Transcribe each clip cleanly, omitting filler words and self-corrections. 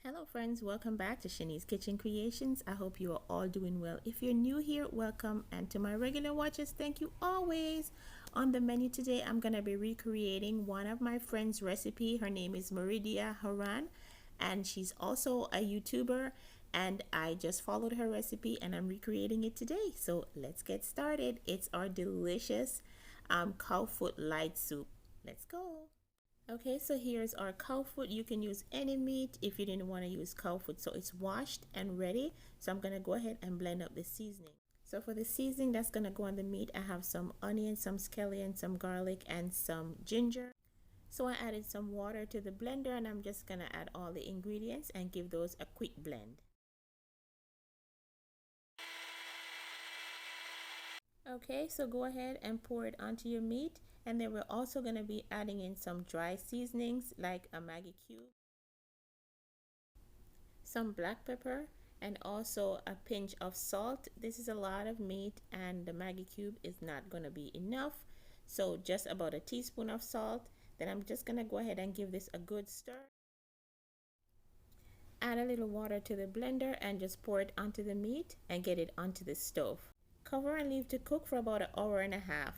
Hello friends, welcome back to Shani's Kitchen Creations. I hope you are all doing well. If you're new here, welcome, and to my regular watchers, thank you always. On the menu today, I'm going to be recreating one of my friend's recipe. Her name is Meridia Haran, and she's also a YouTuber, and I just followed her recipe and I'm recreating it today. So let's get started. It's our delicious cow foot light soup. Let's go. Okay, so here's our cow foot. You can use any meat if you didn't want to use cow foot. So it's washed and ready. So I'm going to go ahead and blend up the seasoning. So for the seasoning that's going to go on the meat, I have some onion, some scallion, some garlic, and some ginger. So I added some water to the blender and I'm just going to add all the ingredients and give those a quick blend. Okay, so go ahead and pour it onto your meat. And then we're also going to be adding in some dry seasonings like a Maggi cube, some black pepper, and also a pinch of salt. This is a lot of meat and the Maggi cube is not going to be enough. So just about a teaspoon of salt. Then I'm just going to go ahead and give this a good stir. Add a little water to the blender and just pour it onto the meat and get it onto the stove. Cover and leave to cook for about an hour and a half.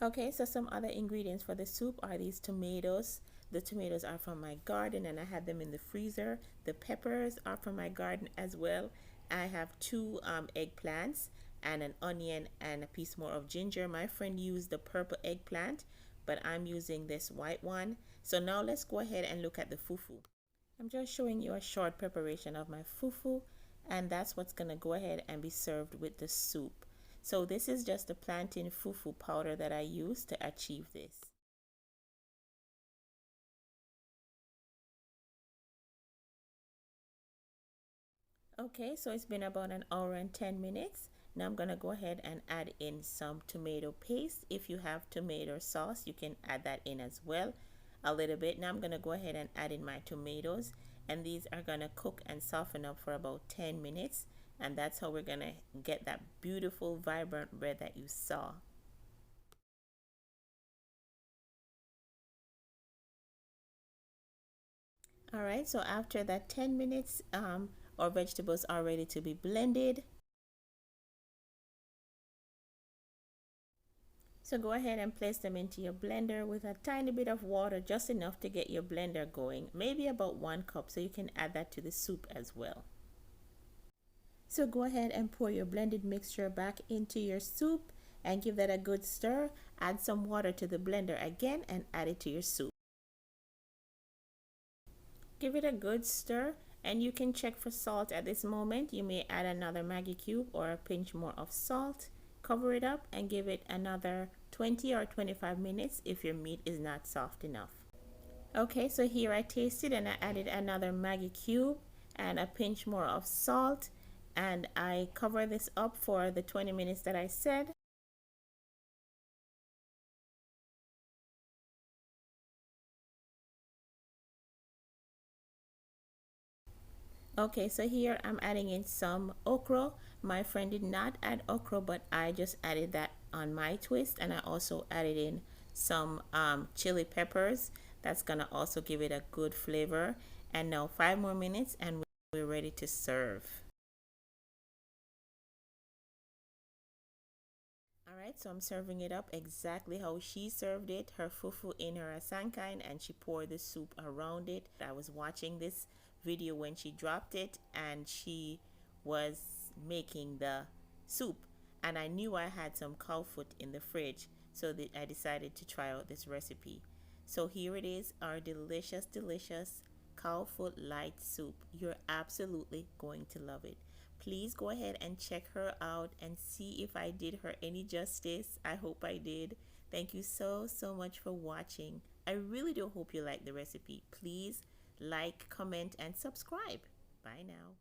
Okay, so some other ingredients for the soup are these tomatoes. The tomatoes are from my garden and I had them in the freezer. The peppers are from my garden as well. I have two eggplants and an onion and a piece more of ginger. My friend used the purple eggplant, but I'm using this white one. So now let's go ahead and look at the fufu. I'm just showing you a short preparation of my fufu, and that's what's gonna go ahead and be served with the soup. So this is just the plantain fufu powder that I use to achieve this. Okay, so it's been about an hour and 10 minutes. Now I'm gonna go ahead and add in some tomato paste. If you have tomato sauce, you can add that in as well a little bit. Now I'm gonna go ahead and add in my tomatoes, and these are gonna cook and soften up for about 10 minutes. And that's how we're gonna get that beautiful vibrant red that you saw. All right, so after that 10 minutes, our vegetables are ready to be blended. So go ahead and place them into your blender with a tiny bit of water, just enough to get your blender going, maybe about 1 cup, so you can add that to the soup as well. So go ahead and pour your blended mixture back into your soup and give that a good stir. Add some water to the blender again and add it to your soup. Give it a good stir and you can check for salt at this moment. You may add another Maggi cube or a pinch more of salt. Cover it up and give it another 20 or 25 minutes if your meat is not soft enough. Okay, so here I tasted and I added another Maggi cube and a pinch more of salt, and I cover this up for the 20 minutes that I said. Okay, so here I'm adding in some okra. My friend did not add okra, but I just added that on my twist, and I also added in some chili peppers. That's gonna also give it a good flavor. And now 5 more minutes and we're ready to serve. Alright, so I'm serving it up exactly how she served it. Her fufu in her asankain, and she poured the soup around it. I was watching this video when she dropped it and she was making the soup, and I knew I had some cow foot in the fridge, so that I decided to try out this recipe. So here it is, our delicious cow foot light soup. You're absolutely going to love it. Please go ahead and check her out and see if I did her any justice. I hope I did. Thank you so much for watching. I really do hope you like the recipe. Please like, comment, and subscribe. Bye now.